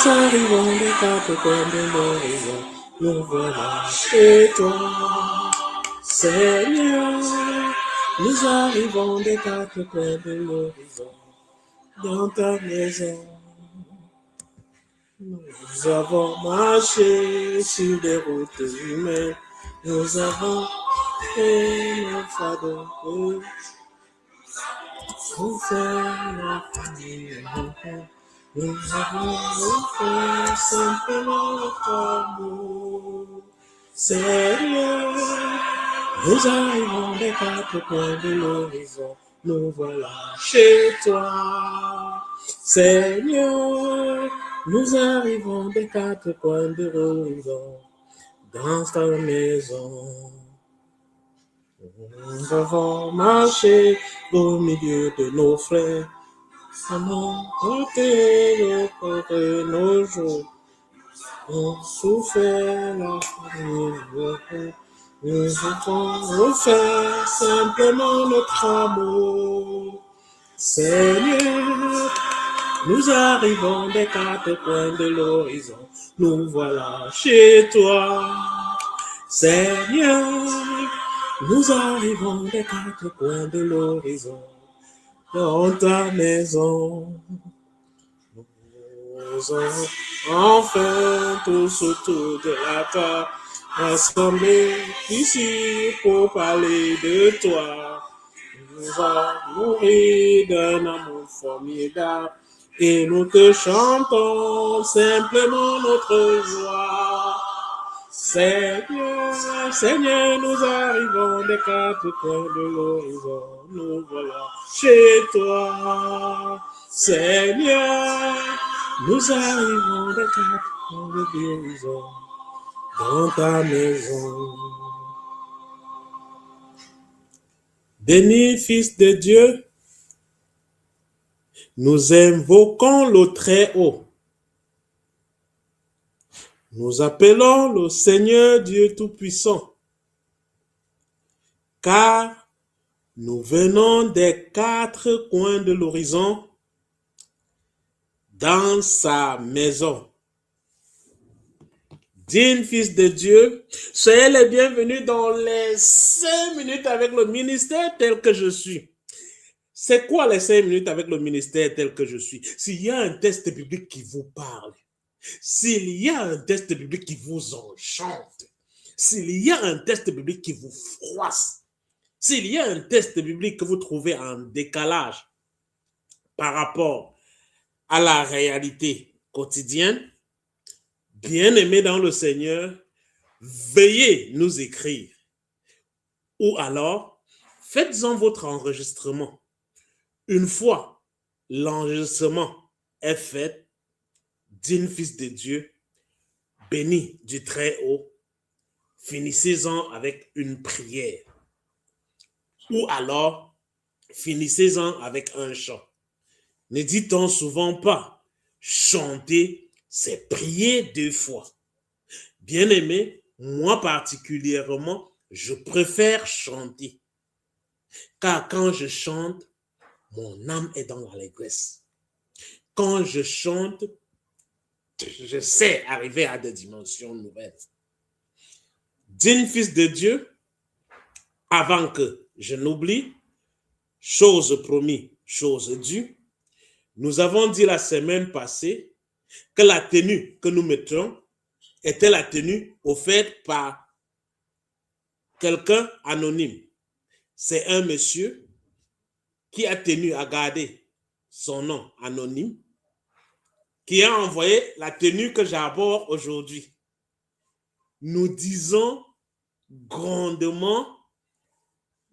Nous arrivons des quatre coins de l'horizon, nous voilà chez toi. Seigneur, nous arrivons des quatre coins de l'horizon, dans ta maison. Nous avons marché sur des routes humaines, nous avons fait nos fardeaux, pour faire la famille. Nous avons fait simplement notre amour. Seigneur, nous arrivons des quatre coins de l'horizon, nous voilà chez toi. Seigneur, nous arrivons des quatre coins de l'horizon, dans ta maison. Nous avons marché au milieu de nos frères, nous compté nos jours, on souffert la famille. Nous avons fait simplement notre amour. Seigneur, nous arrivons des quatre coins de l'horizon, nous voilà chez toi. Seigneur, nous arrivons des quatre coins de l'horizon, dans ta maison. Nous avons enfin tous autour de la table assemblés ici pour parler de toi. Nous avons nourri d'un amour formidable et nous te chantons simplement notre joie. Seigneur, Seigneur, nous arrivons des quatre coins de l'horizon, nous voilà chez toi. Seigneur, nous arrivons des quatre coins de l'horizon, dans ta maison. Béni, Fils de Dieu, nous invoquons le Très-Haut. Nous appelons le Seigneur Dieu Tout-Puissant, car nous venons des quatre coins de l'horizon dans sa maison. Digne Fils de Dieu, soyez les bienvenus dans les 5 minutes avec le ministère tel que je suis. C'est quoi les 5 minutes avec le ministère tel que je suis? S'il y a un texte biblique qui vous parle, s'il y a un texte biblique qui vous enchante, s'il y a un texte biblique qui vous froisse, s'il y a un texte biblique que vous trouvez en décalage par rapport à la réalité quotidienne, bien-aimés dans le Seigneur, veuillez nous écrire. Ou alors, faites-en votre enregistrement. Une fois l'enregistrement est fait, digne Fils de Dieu, béni du Très-Haut, finissez-en avec une prière. Ou alors, finissez-en avec un chant. Ne dit-on souvent pas, chanter, c'est prier 2 fois. Bien-aimé, moi particulièrement, je préfère chanter. Car quand je chante, mon âme est dans l'allégresse. Quand je chante, je sais arriver à des dimensions nouvelles. Digne Fils de Dieu, avant que je n'oublie, chose promise, chose due, nous avons dit la semaine passée que la tenue que nous mettrons était la tenue offerte par quelqu'un anonyme. C'est un monsieur qui a tenu à garder son nom anonyme, qui a envoyé la tenue que j'aborde aujourd'hui. Nous disons grandement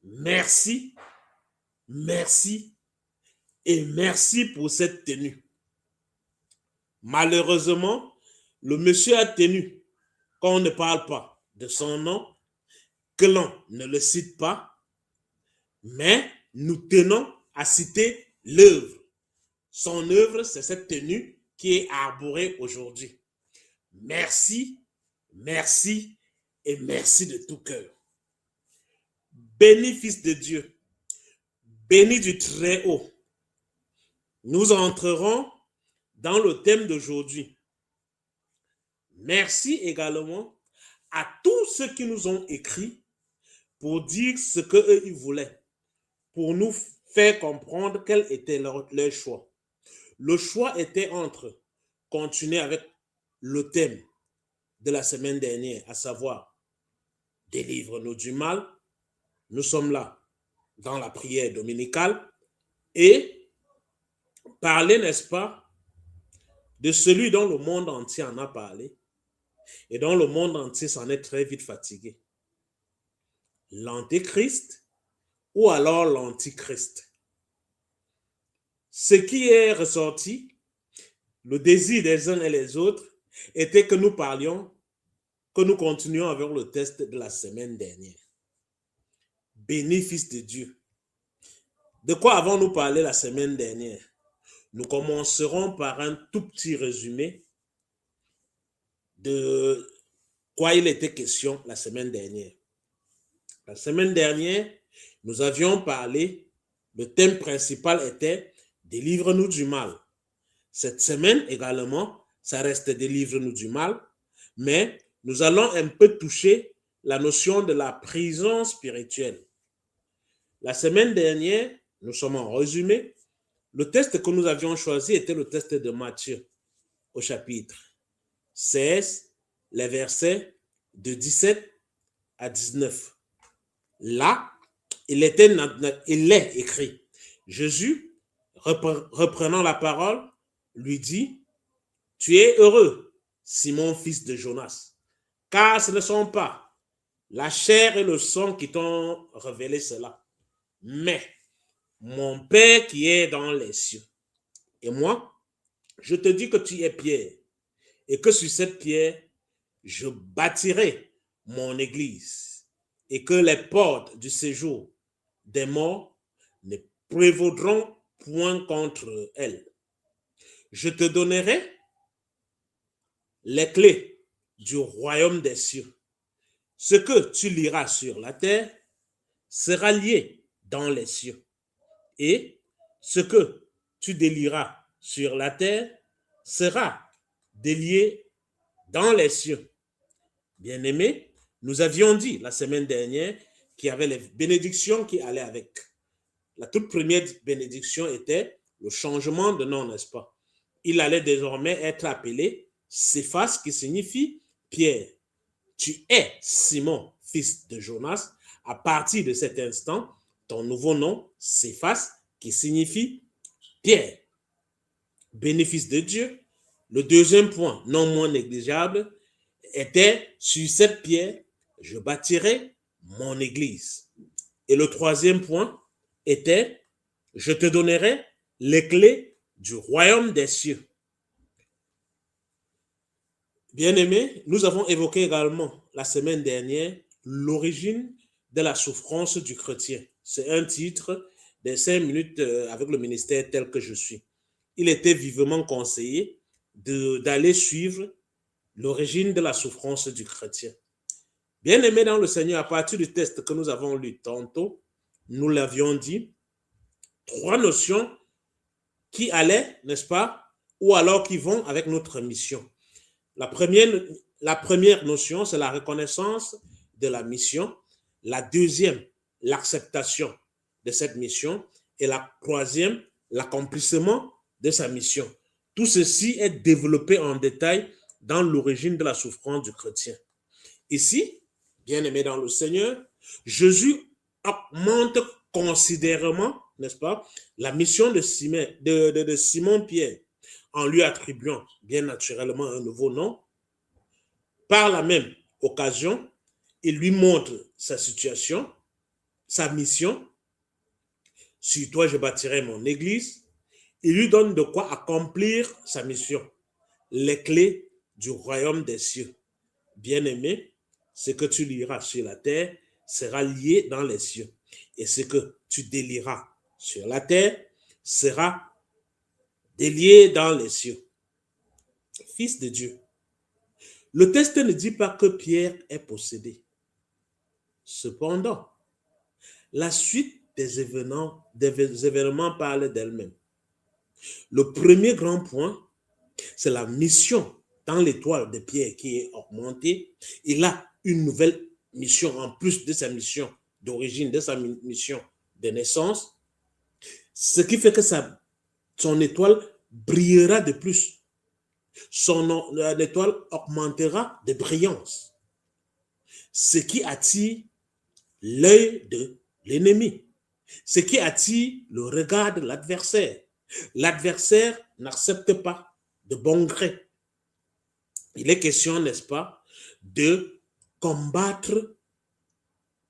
merci, merci et merci pour cette tenue. Malheureusement, le monsieur a tenu qu'on ne parle pas de son nom, que l'on ne le cite pas, mais nous tenons à citer l'œuvre. Son œuvre, c'est cette tenue qui est arborée aujourd'hui. Merci, merci et merci de tout cœur. Béni Fils de Dieu, béni du Très-Haut, nous entrerons dans le thème d'aujourd'hui. Merci également à tous ceux qui nous ont écrit pour dire ce qu'eux, ils voulaient, pour nous faire comprendre quel était leur choix. Le choix était entre continuer avec le thème de la semaine dernière, à savoir délivre-nous du mal. Nous sommes là dans la prière dominicale et parler, n'est-ce pas, de celui dont le monde entier en a parlé et dont le monde entier s'en est très vite fatigué. L'antéchrist ou alors l'antichrist. Ce qui est ressorti, le désir des uns et les autres, était que nous parlions, que nous continuions avec le test de la semaine dernière. Bénéfice de Dieu. De quoi avons-nous parlé la semaine dernière? Nous commencerons par un tout petit résumé de quoi il était question la semaine dernière. La semaine dernière, nous avions parlé, le thème principal était « Délivre-nous du mal ». Cette semaine également, ça reste « Délivre-nous du mal », mais nous allons un peu toucher la notion de la prison spirituelle. La semaine dernière, nous sommes en résumé, le test que nous avions choisi était le test de Matthieu au chapitre 16, les versets de 17 à 19. Là, il est écrit. Jésus, reprenant la parole, lui dit, « Tu es heureux, Simon, fils de Jonas, car ce ne sont pas la chair et le sang qui t'ont révélé cela, mais mon Père qui est dans les cieux. Et moi, je te dis que tu es Pierre, et que sur cette pierre, je bâtirai mon église, et que les portes du séjour des morts ne prévaudront point contre elle. Je te donnerai les clés du royaume des cieux. Ce que tu liras sur la terre sera lié dans les cieux, et ce que tu délieras sur la terre sera délié dans les cieux. Bien-aimés, nous avions dit la semaine dernière qu'il y avait les bénédictions qui allaient avec. La toute première bénédiction était le changement de nom, n'est-ce pas? Il allait désormais être appelé Céphas, qui signifie Pierre. Tu es Simon, fils de Jonas. À partir de cet instant, ton nouveau nom, Céphas, qui signifie Pierre. Bénéfice de Dieu. Le deuxième point, non moins négligeable, était sur cette pierre, je bâtirai mon église. Et le troisième point était, je te donnerai les clés du royaume des cieux. Bien-aimés, nous avons évoqué également la semaine dernière l'origine de la souffrance du chrétien. C'est un titre des 5 minutes avec le ministère tel que je suis. Il était vivement conseillé d'aller suivre l'origine de la souffrance du chrétien. Bien-aimés dans le Seigneur, à partir du texte que nous avons lu tantôt, nous l'avions dit, 3 notions qui allaient, n'est-ce pas, ou alors qui vont avec notre mission. La première notion, c'est la reconnaissance de la mission. La deuxième, l'acceptation de cette mission. Et la troisième, l'accomplissement de sa mission. Tout ceci est développé en détail dans l'origine de la souffrance du chrétien. Ici, bien-aimé dans le Seigneur, Jésus augmente considérablement, n'est-ce pas, la mission de Simon-Pierre, en lui attribuant bien naturellement un nouveau nom. Par la même occasion, il lui montre sa situation, sa mission. Sur toi, je bâtirai mon église. Il lui donne de quoi accomplir sa mission. Les clés du royaume des cieux. Bien-aimé, ce que tu liras sur la terre sera lié dans les cieux. Et ce que tu délieras sur la terre sera délié dans les cieux. Fils de Dieu. Le texte ne dit pas que Pierre est possédé. Cependant, la suite des événements parle d'elle-même. Le premier grand point, c'est la mission dans l'étoile de Pierre qui est augmentée, il a une nouvelle mission en plus de sa mission d'origine, de sa mission de naissance, ce qui fait que son étoile brillera de plus. Son étoile augmentera de brillance, ce qui attire l'œil de l'ennemi, ce qui attire le regard de l'adversaire. L'adversaire n'accepte pas de bon gré. Il est question, n'est-ce pas, de combattre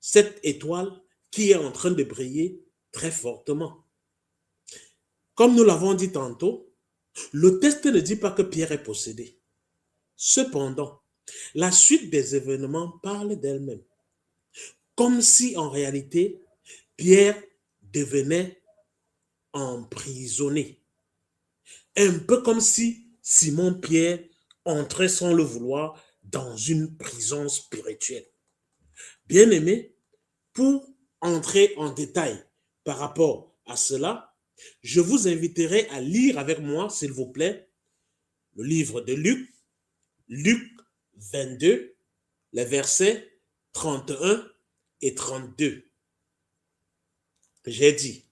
cette étoile qui est en train de briller très fortement. Comme nous l'avons dit tantôt, le texte ne dit pas que Pierre est possédé. Cependant, la suite des événements parle d'elle-même. Comme si en réalité, Pierre devenait emprisonné. Un peu comme si Simon-Pierre entrait sans le vouloir dans une prison spirituelle. Bien-aimé, pour entrer en détail par rapport à cela, je vous inviterai à lire avec moi, s'il vous plaît, le livre de Luc, Luc 22, les versets 31 et 32. J'ai dit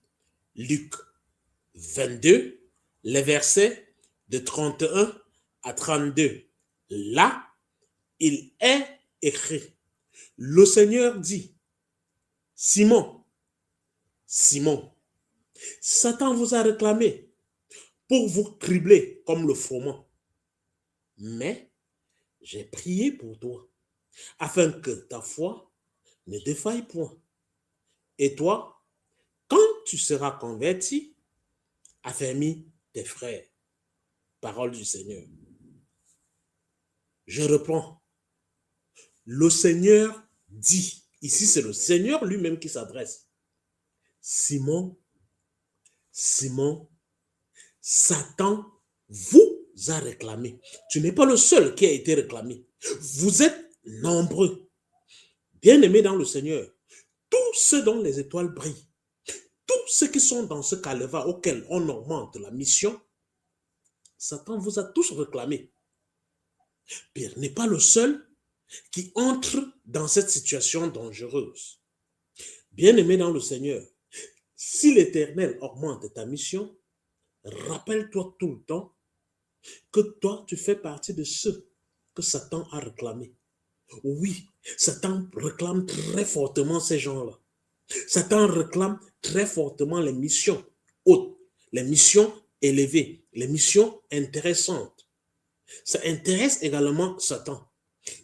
Luc 22, les versets de 31 à 32. Là, il est écrit, le Seigneur dit, Simon, Simon, Satan vous a réclamé pour vous cribler comme le froment. Mais j'ai prié pour toi, afin que ta foi ne défaille point. Et toi, quand tu seras converti, affermis tes frères. Parole du Seigneur. Je reprends. Le Seigneur dit, ici c'est le Seigneur lui-même qui s'adresse. Simon, Simon, Satan vous a réclamé. Tu n'es pas le seul qui a été réclamé. Vous êtes nombreux. Bien-aimés dans le Seigneur, tous ceux dont les étoiles brillent, tous ceux qui sont dans ce calvaire auquel on augmente la mission, Satan vous a tous réclamé. Pierre n'est pas le seul qui entre dans cette situation dangereuse. Bien-aimé dans le Seigneur, si l'Éternel augmente ta mission, rappelle-toi tout le temps que toi, tu fais partie de ceux que Satan a réclamés. Oui, Satan réclame très fortement ces gens-là. Satan réclame très fortement les missions hautes, les missions élevées, les missions intéressantes. Ça intéresse également Satan.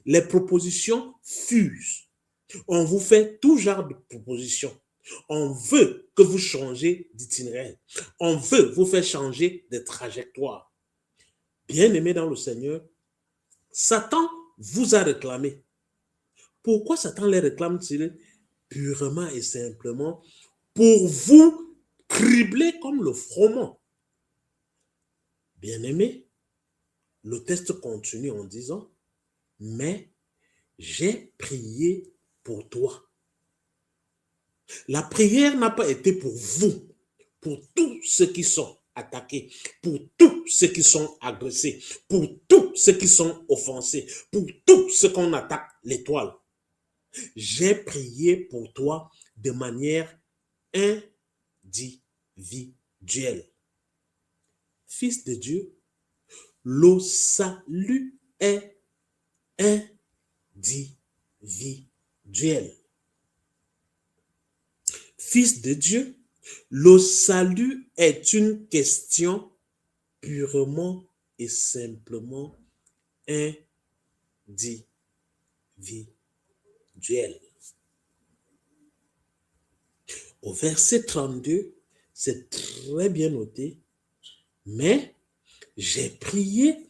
Les propositions fusent. On vous fait tout genre de propositions. On veut que vous changez d'itinéraire. On veut vous faire changer de trajectoire. Bien-aimés dans le Seigneur, Satan vous a réclamé. Pourquoi Satan les réclame-t-il? Purement et simplement pour vous cribler comme le froment. Bien-aimés, le texte continue en disant, mais j'ai prié pour toi. La prière n'a pas été pour vous, pour tous ceux qui sont attaqués, pour tous ceux qui sont agressés, pour tous ceux qui sont offensés, pour tous ceux qu'on attaque l'étoile. J'ai prié pour toi de manière individuelle. Fils de Dieu, le salut est individuel. Fils de Dieu, le salut est une question purement et simplement individuelle. Au verset 32, c'est très bien noté, mais j'ai prié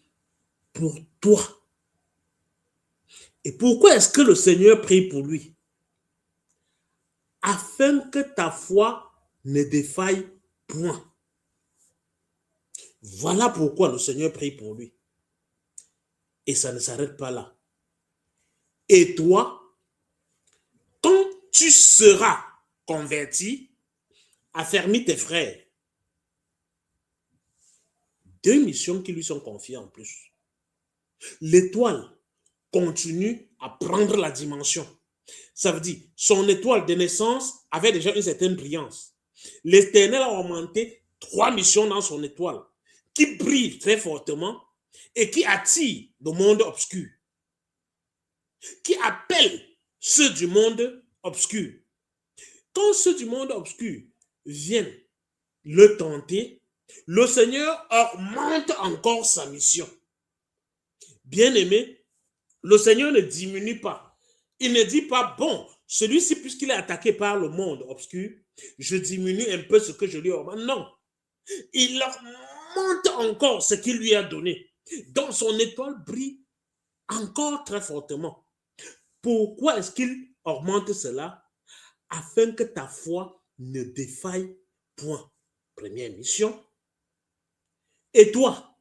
pour toi. Et pourquoi est-ce que le Seigneur prie pour lui? Afin que ta foi ne défaille point. Voilà pourquoi le Seigneur prie pour lui. Et ça ne s'arrête pas là. Et toi, quand tu seras converti, affermis tes frères. Deux missions qui lui sont confiées en plus. l'étoile continue à prendre la dimension. Ça veut dire, son étoile de naissance avait déjà une certaine brillance. L'Éternel a augmenté 3 missions dans son étoile, qui brille très fortement et qui attire le monde obscur, qui appelle ceux du monde obscur. Quand ceux du monde obscur viennent le tenter, le Seigneur augmente encore sa mission. Bien-aimé, le Seigneur ne diminue pas. Il ne dit pas, bon, celui-ci, puisqu'il est attaqué par le monde obscur, je diminue un peu ce que je lui augmente. Non, il augmente encore ce qu'il lui a donné. Donc son étoile brille encore très fortement. Pourquoi est-ce qu'il augmente cela? Afin que ta foi ne défaille point. Première mission. Et toi,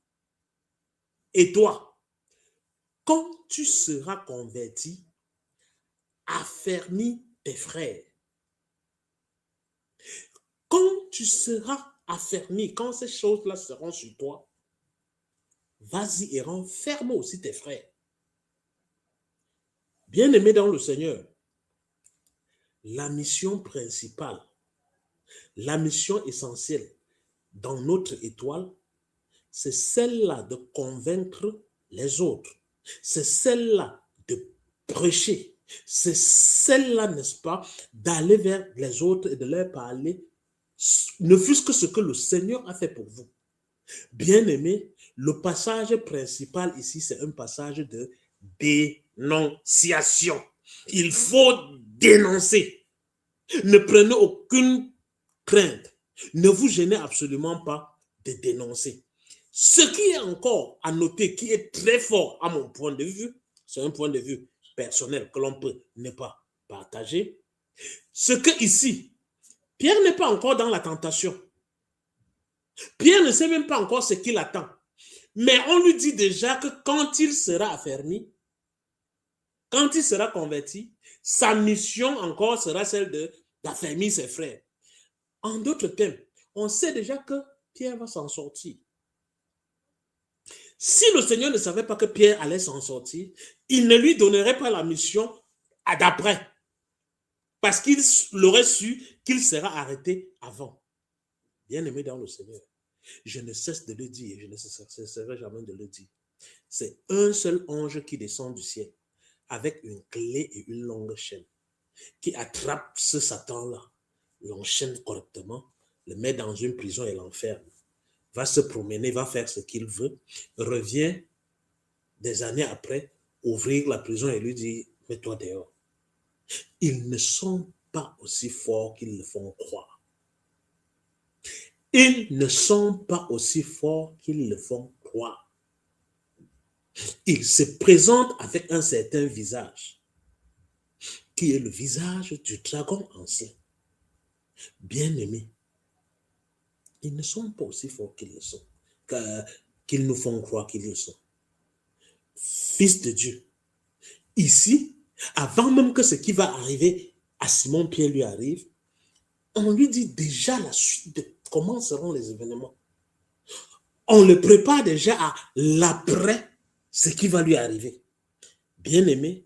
quand tu seras converti, affermis tes frères. Quand tu seras affermi, quand ces choses-là seront sur toi, vas-y et renferme aussi tes frères. Bien-aimés dans le Seigneur, la mission principale, la mission essentielle dans notre étoile, c'est celle-là de convaincre les autres. C'est celle-là de prêcher. C'est celle-là, n'est-ce pas, d'aller vers les autres et de leur parler, ne fût-ce que ce que le Seigneur a fait pour vous. Bien-aimé, le passage principal ici, c'est un passage de dénonciation. Il faut dénoncer. Ne prenez aucune crainte. Ne vous gênez absolument pas de dénoncer. Ce qui est encore à noter, qui est très fort à mon point de vue, c'est un point de vue personnel que l'on peut ne pas partager, ce que ici, Pierre n'est pas encore dans la tentation. Pierre ne sait même pas encore ce qu'il attend. Mais on lui dit déjà que quand il sera affermi, quand il sera converti, sa mission encore sera celle d'affermir ses frères. En d'autres termes, on sait déjà que Pierre va s'en sortir. Si le Seigneur ne savait pas que Pierre allait s'en sortir, il ne lui donnerait pas la mission à d'après. Parce qu'il aurait su qu'il sera arrêté avant. Bien-aimé dans le Seigneur, je ne cesse de le dire et je ne cesserai jamais de le dire. C'est un seul ange qui descend du ciel avec une clé et une longue chaîne qui attrape ce Satan-là, l'enchaîne correctement, le met dans une prison et l'enferme. Va se promener, va faire ce qu'il veut, revient des années après, ouvrir la prison et lui dire, mets-toi dehors. Ils ne sont pas aussi forts qu'ils le font croire. Ils ne sont pas aussi forts qu'ils le font croire. Ils se présentent avec un certain visage, qui est le visage du dragon ancien. Bien-aimé, ils ne sont pas aussi forts qu'ils le sont, qu'ils nous font croire qu'ils le sont. Fils de Dieu, ici, avant même que ce qui va arriver à Simon-Pierre lui arrive, on lui dit déjà la suite de comment seront les événements. On le prépare déjà à l'après, ce qui va lui arriver. Bien-aimé,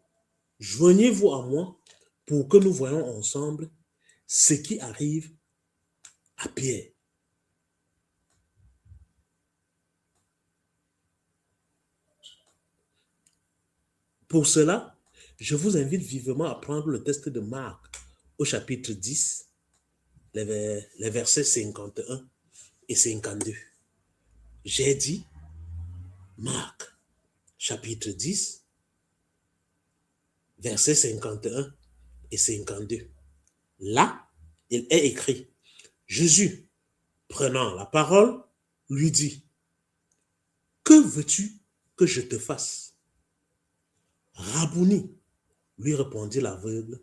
joignez-vous à moi pour que nous voyons ensemble ce qui arrive à Pierre. Pour cela, je vous invite vivement à prendre le texte de Marc au chapitre 10, les versets 51 et 52. J'ai dit, Marc, chapitre 10, versets 51 et 52. Là, il est écrit, Jésus, prenant la parole, lui dit, que veux-tu que je te fasse? Rabouni, lui répondit l'aveugle,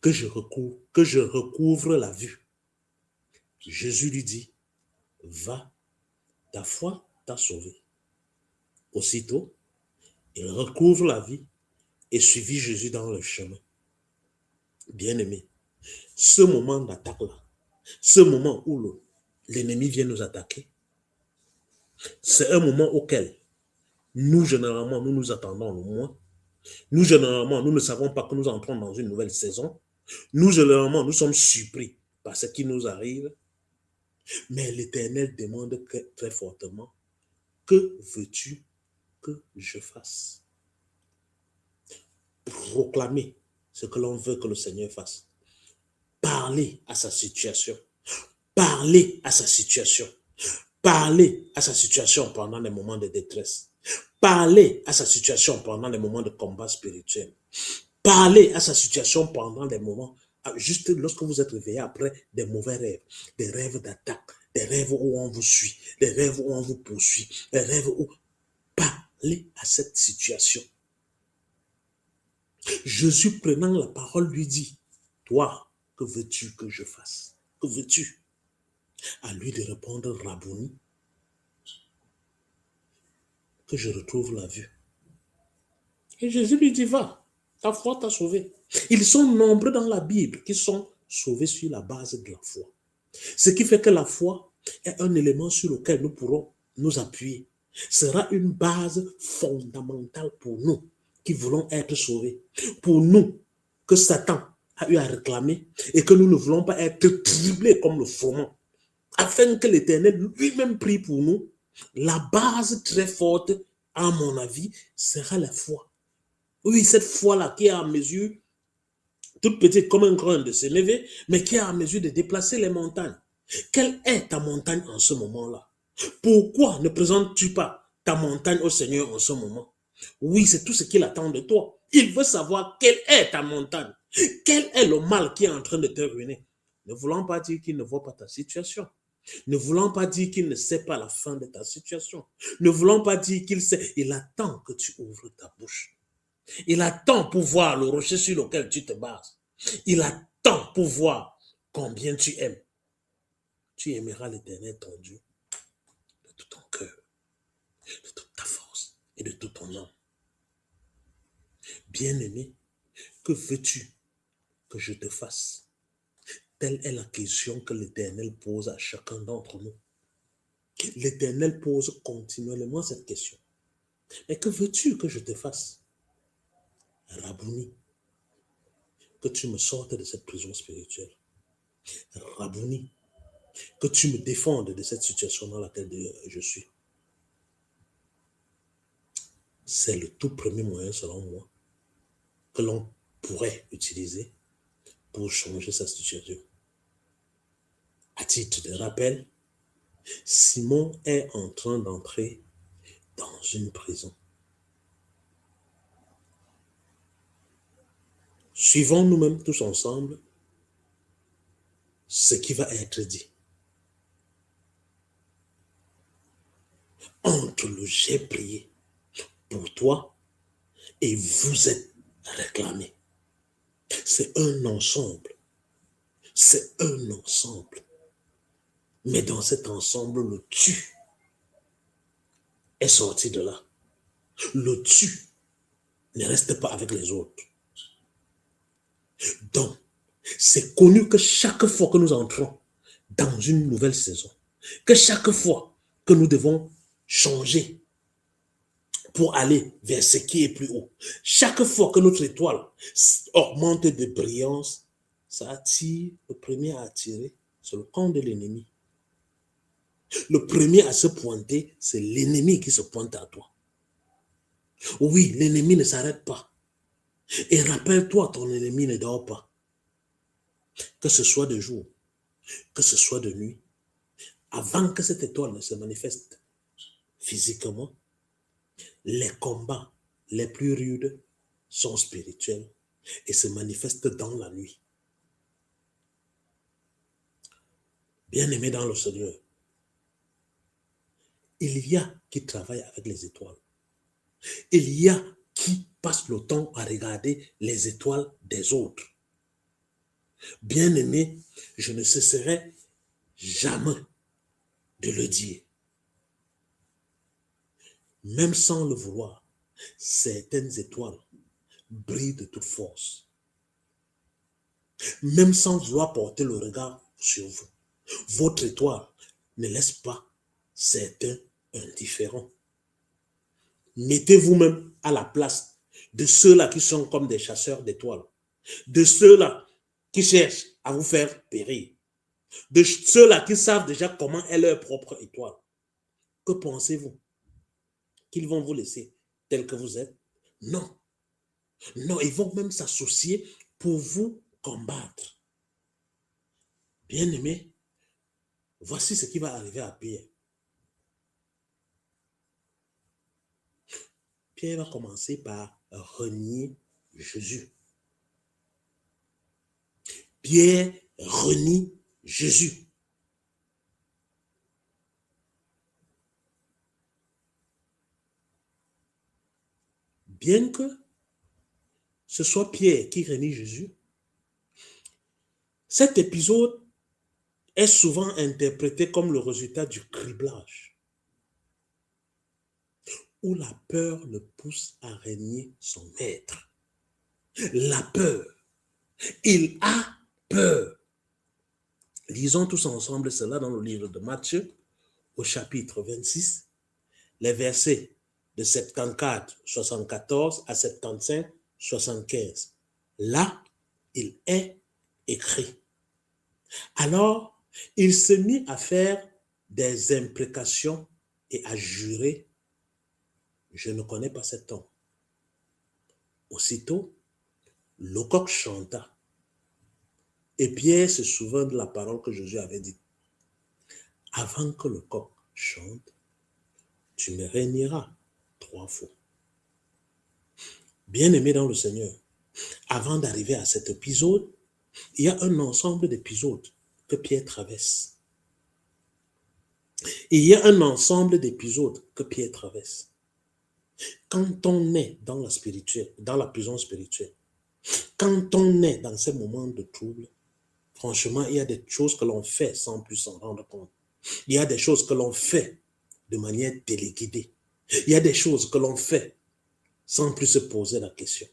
que je recouvre la vue. Jésus lui dit, va, ta foi t'a sauvé. Aussitôt, il recouvre la vue et suivit Jésus dans le chemin. Bien-aimé, ce moment d'attaque-là, ce moment où l'ennemi vient nous attaquer, c'est un moment auquel Nous, généralement, nous nous attendons le moins. Nous, généralement, nous ne savons pas que nous entrons dans une nouvelle saison. Nous, généralement, nous sommes surpris par ce qui nous arrive. Mais l'Éternel demande très fortement, que veux-tu que je fasse? Proclamer ce que l'on veut que le Seigneur fasse. Parler à sa situation. Parler à sa situation. Parler à sa situation pendant les moments de détresse. Parler à sa situation pendant les moments de combat spirituel. Parler à sa situation pendant les moments, juste lorsque vous êtes réveillé après des mauvais rêves, des rêves d'attaque, des rêves où on vous suit, des rêves où on vous poursuit, des rêves où... Parlez à cette situation. Jésus, prenant la parole, lui dit, toi, que veux-tu que je fasse? Que veux-tu? À lui de répondre, Rabouni, que je retrouve la vue. Et Jésus lui dit, va, ta foi t'a sauvé. Ils sont nombreux dans la Bible qui sont sauvés sur la base de la foi. Ce qui fait que la foi est un élément sur lequel nous pourrons nous appuyer. Sera une base fondamentale pour nous qui voulons être sauvés. Pour nous que Satan a eu à réclamer et que nous ne voulons pas être triplés comme le froment. Afin que l'Éternel lui-même prie pour nous, la base très forte, à mon avis, sera la foi. Oui, cette foi-là qui est à mesure, toute petite comme un grain de sénévé, mais qui est à mesure de déplacer les montagnes. Quelle est ta montagne en ce moment-là? Pourquoi ne présentes-tu pas ta montagne au Seigneur en ce moment? Oui, c'est tout ce qu'il attend de toi. Il veut savoir quelle est ta montagne. Quel est le mal qui est en train de te ruiner? Ne voulant pas dire qu'il ne voit pas ta situation. Ne voulant pas dire qu'il ne sait pas la fin de ta situation. Ne voulant pas dire qu'il sait. Il attend que tu ouvres ta bouche. Il attend pour voir le rocher sur lequel tu te bases. Il attend pour voir combien tu aimes. Tu aimeras l'Éternel ton Dieu de tout ton cœur, de toute ta force et de tout ton âme. Bien-aimé, que veux-tu que je te fasse? Telle est la question que l'Éternel pose à chacun d'entre nous. L'Éternel pose continuellement cette question. Mais que veux-tu que je te fasse? Rabouni, que tu me sortes de cette prison spirituelle. Rabouni, que tu me défendes de cette situation dans laquelle je suis. C'est le tout premier moyen, selon moi, que l'on pourrait utiliser pour changer sa situation. À titre de rappel, Simon est en train d'entrer dans une prison. Suivons nous-mêmes tous ensemble ce qui va être dit. Entre le j'ai prié pour toi et vous êtes réclamé. C'est un ensemble. C'est un ensemble. Mais dans cet ensemble, le tu est sorti de là. Le tu ne reste pas avec les autres. Donc, c'est connu que chaque fois que nous entrons dans une nouvelle saison, que chaque fois que nous devons changer pour aller vers ce qui est plus haut, chaque fois que notre étoile augmente de brillance, ça attire, le premier à attirer, c'est le camp de l'ennemi. Le premier à se pointer, c'est l'ennemi qui se pointe à toi. Oui, l'ennemi ne s'arrête pas. Et rappelle-toi, ton ennemi ne dort pas. Que ce soit de jour, que ce soit de nuit, avant que cette étoile ne se manifeste physiquement, les combats les plus rudes sont spirituels et se manifestent dans la nuit. Bien-aimés dans le Seigneur, il y a qui travaillent avec les étoiles. Il y a qui passent le temps à regarder les étoiles des autres. Bien-aimé, je ne cesserai jamais de le dire. Même sans le vouloir, certaines étoiles brillent de toute force. Même sans vouloir porter le regard sur vous, votre étoile ne laisse pas certains indifférents. Mettez vous-même à la place de ceux-là qui sont comme des chasseurs d'étoiles, de ceux-là qui cherchent à vous faire périr, de ceux-là qui savent déjà comment est leur propre étoile. Que pensez-vous? Qu'ils vont vous laisser tel que vous êtes? Non. Non, ils vont même s'associer pour vous combattre. Bien-aimés, voici ce qui va arriver à Pierre. Pierre va commencer par renier Jésus. Pierre renie Jésus. Bien que ce soit Pierre qui renie Jésus, cet épisode est souvent interprété comme le résultat du criblage, où la peur le pousse à renier son maître. La peur. Il a peur. Lisons tous ensemble cela dans le livre de Matthieu, au chapitre 26, les versets de 74, 74 à 75, 75. Là, il est écrit. Alors, il se mit à faire des imprécations et à jurer, je ne connais pas cet homme. Aussitôt, le coq chanta. Et Pierre se souvint de la parole que Jésus avait dite. Avant que le coq chante, tu me régneras 3 fois. Bien-aimé dans le Seigneur, avant d'arriver à cet épisode, il y a un ensemble d'épisodes que Pierre traverse. Il y a un ensemble d'épisodes que Pierre traverse. Quand on est dans la prison spirituelle, quand on est dans ces moments de trouble, franchement, il y a des choses que l'on fait sans plus s'en rendre compte. Il y a des choses que l'on fait de manière téléguidée. Il y a des choses que l'on fait sans plus se poser la question.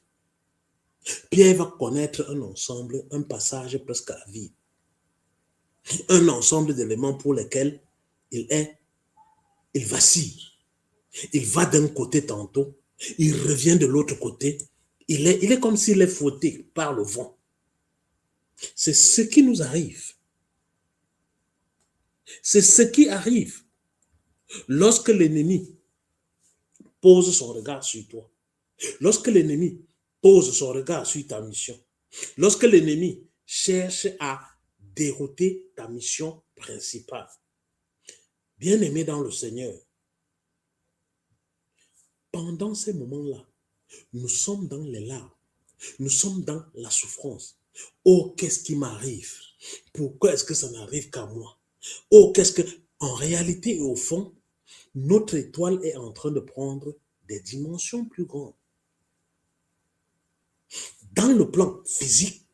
Pierre va connaître un ensemble, un passage presque à vide. Un ensemble d'éléments pour lesquels il vacille. Il va d'un côté tantôt, il revient de l'autre côté. Il est comme s'il est fouetté par le vent. C'est ce qui nous arrive. C'est ce qui arrive lorsque l'ennemi pose son regard sur toi. Lorsque l'ennemi pose son regard sur ta mission. Lorsque l'ennemi cherche à dérouter ta mission principale. Bien-aimé dans le Seigneur, pendant ces moments-là, nous sommes dans les larmes. Nous sommes dans la souffrance. Oh, qu'est-ce qui m'arrive? Pourquoi est-ce que ça n'arrive qu'à moi? Oh, qu'est-ce que... En réalité et au fond, notre étoile est en train de prendre des dimensions plus grandes. Dans le plan physique,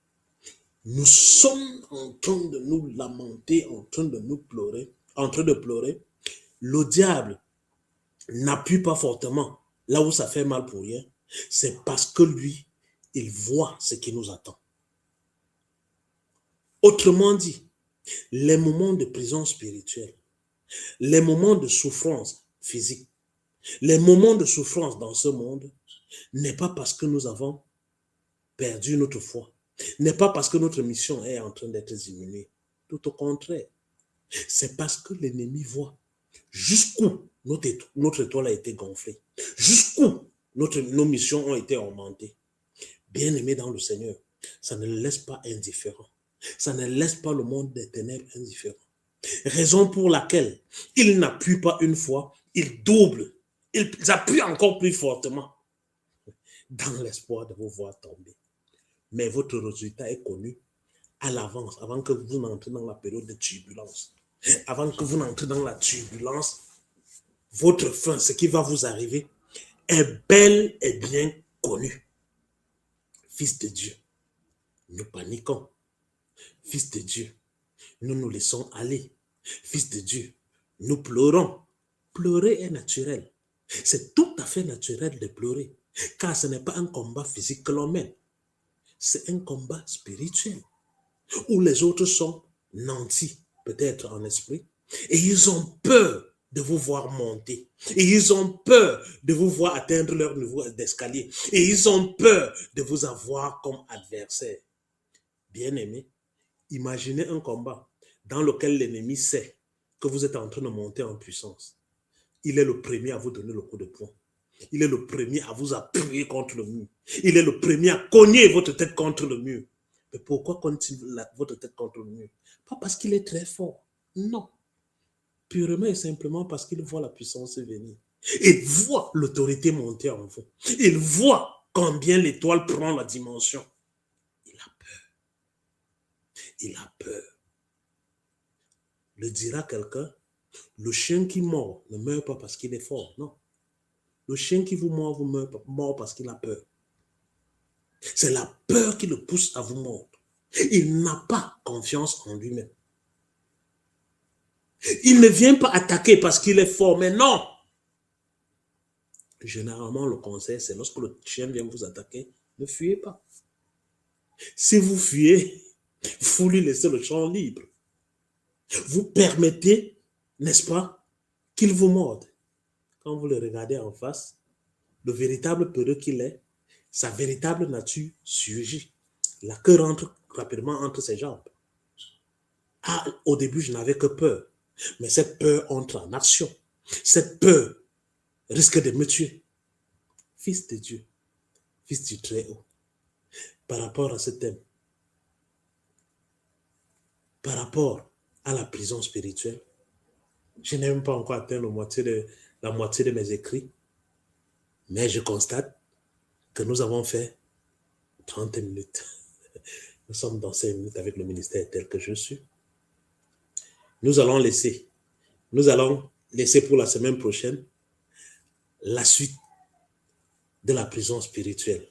nous sommes en train de nous lamenter, en train de nous pleurer, en train de pleurer. Le diable n'appuie pas fortement là où ça fait mal pour rien. C'est parce que lui, il voit ce qui nous attend. Autrement dit, les moments de prison spirituelle, les moments de souffrance physique, les moments de souffrance dans ce monde, n'est pas parce que nous avons perdu notre foi, n'est pas parce que notre mission est en train d'être diminuée. Tout au contraire, c'est parce que l'ennemi voit jusqu'où notre étoile a été gonflée, jusqu'où nos missions ont été augmentées. Bien-aimé dans le Seigneur, ça ne le laisse pas indifférent. Ça ne laisse pas le monde des ténèbres indifférent. Raison pour laquelle il n'appuie pas une fois, il double, il appuie encore plus fortement dans l'espoir de vous voir tomber. Mais votre résultat est connu à l'avance, avant que vous n'entrez dans la période de turbulence. Avant que vous n'entrez dans la turbulence, votre fin, ce qui va vous arriver, est bel et bien connu. Fils de Dieu, nous paniquons. Fils de Dieu, nous nous laissons aller. Fils de Dieu, nous pleurons. Pleurer est naturel. C'est tout à fait naturel de pleurer, car ce n'est pas un combat physique que l'on mène. C'est un combat spirituel, où les autres sont nantis, peut-être en esprit, et ils ont peur de vous voir monter. Et ils ont peur de vous voir atteindre leur niveau d'escalier. Et ils ont peur de vous avoir comme adversaire. Bien-aimé, imaginez un combat dans lequel l'ennemi sait que vous êtes en train de monter en puissance. Il est le premier à vous donner le coup de poing. Il est le premier à vous appuyer contre le mur. Il est le premier à cogner votre tête contre le mur. Mais pourquoi cogne-t-il votre tête contre le mur? Pas parce qu'il est très fort. Non. Purement et simplement parce qu'il voit la puissance venir. Il voit l'autorité monter en vous. Il voit combien l'étoile prend la dimension. Il a peur. Il a peur. Le dira quelqu'un, le chien qui mord ne meurt pas parce qu'il est fort. Non. Le chien qui vous mord parce qu'il a peur. C'est la peur qui le pousse à vous mordre. Il n'a pas confiance en lui-même. Il ne vient pas attaquer parce qu'il est fort, mais non. Généralement, le conseil, c'est lorsque le chien vient vous attaquer, ne fuyez pas. Si vous fuyez, vous lui laissez le champ libre. Vous permettez, n'est-ce pas, qu'il vous morde. Quand vous le regardez en face, le véritable peureux qu'il est, sa véritable nature surgit. La queue rentre rapidement entre ses jambes. Ah, au début, je n'avais que peur. Mais cette peur entre en action. Cette peur risque de me tuer. Fils de Dieu, fils du Très-Haut, par rapport à ce thème, par rapport à la prison spirituelle, je n'ai même pas encore atteint la moitié de mes écrits, mais je constate que nous avons fait 30 minutes. Nous sommes dans 5 minutes avec le ministère tel que je suis. Nous allons laisser pour la semaine prochaine la suite de la prison spirituelle.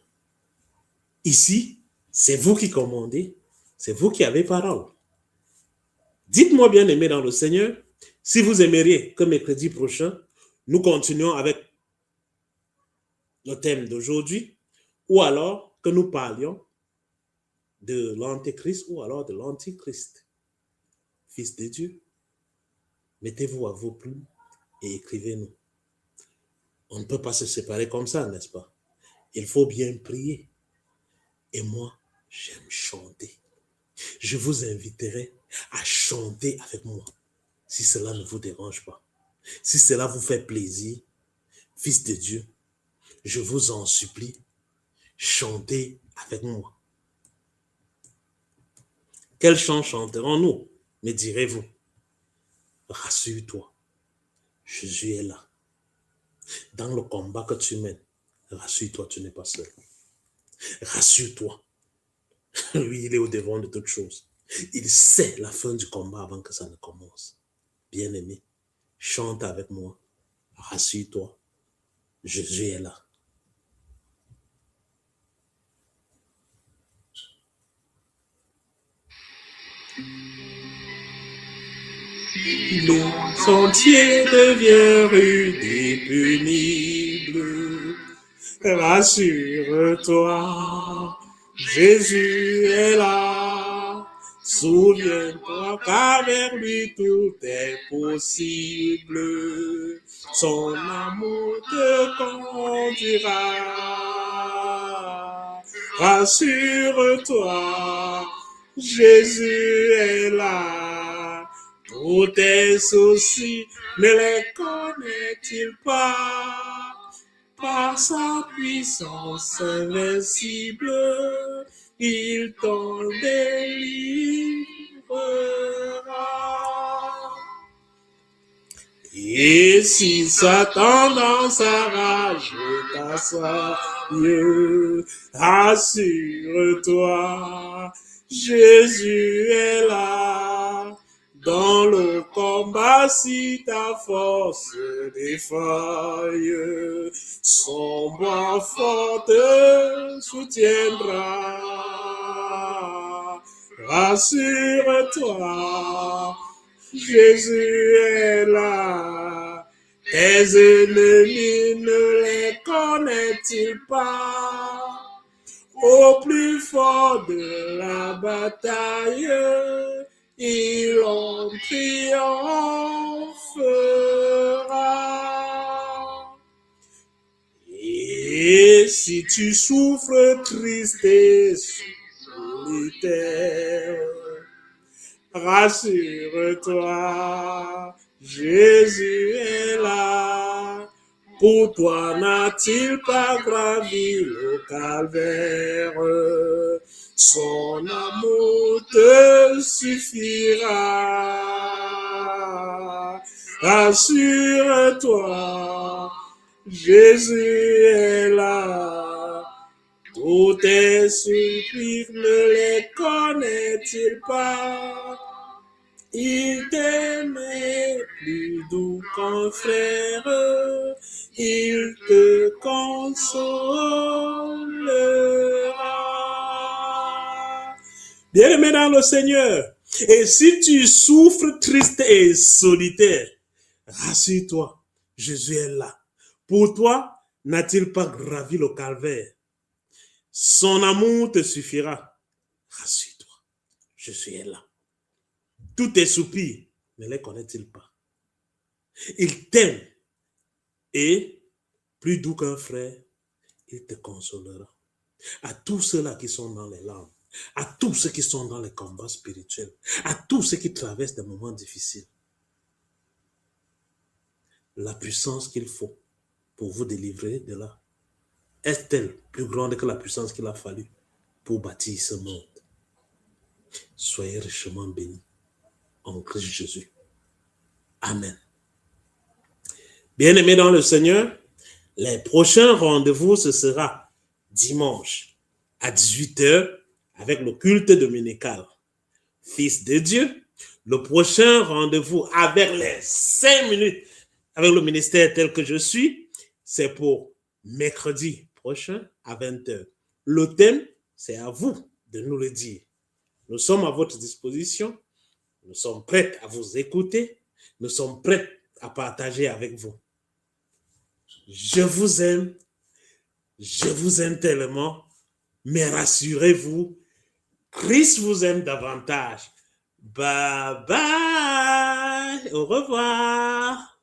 Ici, c'est vous qui commandez, c'est vous qui avez parole. Dites-moi, bien aimé dans le Seigneur, si vous aimeriez que mercredi prochain, nous continuions avec le thème d'aujourd'hui, ou alors que nous parlions de l'Antéchrist ou alors de l'Antichrist. Fils de Dieu, mettez-vous à vos plumes et écrivez-nous. On ne peut pas se séparer comme ça, n'est-ce pas? Il faut bien prier. Et moi, j'aime chanter. Je vous inviterai à chanter avec moi, si cela ne vous dérange pas. Si cela vous fait plaisir, fils de Dieu, je vous en supplie, chantez avec moi. Quel chant chanterons-nous, me direz-vous? Rassure-toi, Jésus est là. Dans le combat que tu mènes, rassure-toi, tu n'es pas seul. Rassure-toi, lui, il est au devant de toutes choses. Il sait la fin du combat avant que ça ne commence. Bien-aimé, chante avec moi, rassure-toi, Jésus est là. Le sentier devient rude et pénible. Rassure-toi, Jésus est là. Souviens-toi qu'avec lui tout est possible. Son amour te conduira. Rassure-toi, Jésus est là. Tous tes soucis, ne les connaît-il pas? Par sa puissance invincible, il t'en délivrera. Et si Satan dans sa rage t'assaille, rassure-toi, Jésus est là. Dans le combat, si ta force défaille, son bras fort te soutiendra. Rassure-toi, Jésus est là. Tes ennemis ne les connaît-il pas? Au plus fort de la bataille, il en triomphera. Et si tu souffres triste et solitaire, rassure-toi, Jésus est là. Pour toi n'a-t-il pas gravi le calvaire? Son amour te suffira. Rassure-toi, Jésus est là. Tous tes supplices ne les connaît-il pas? Il t'aimait plus doux qu'un frère, il te consolera. Bien-aimé dans le Seigneur, et si tu souffres triste et solitaire, rassure-toi, Jésus est là. Pour toi, n'a-t-il pas gravi le calvaire? Son amour te suffira. Rassure-toi, Jésus est là. Tous tes soupirs, ne les connaît-il pas? Il t'aime et, plus doux qu'un frère, il te consolera. À tous ceux-là qui sont dans les larmes, à tous ceux qui sont dans les combats spirituels, à tous ceux qui traversent des moments difficiles, la puissance qu'il faut pour vous délivrer de là est-elle plus grande que la puissance qu'il a fallu pour bâtir ce monde? Soyez richement bénis en Christ Jésus. Amen. Bien-aimés dans le Seigneur, les prochains rendez-vous, ce sera dimanche à 18h avec le culte dominical. Fils de Dieu, le prochain rendez-vous avec les 5 minutes, avec le ministère tel que je suis, c'est pour mercredi prochain à 20h. Le thème, c'est à vous de nous le dire. Nous sommes à votre disposition. Nous sommes prêts à vous écouter. Nous sommes prêts à partager avec vous. Je vous aime tellement, mais rassurez-vous, Christ vous aime davantage. Bye bye, au revoir.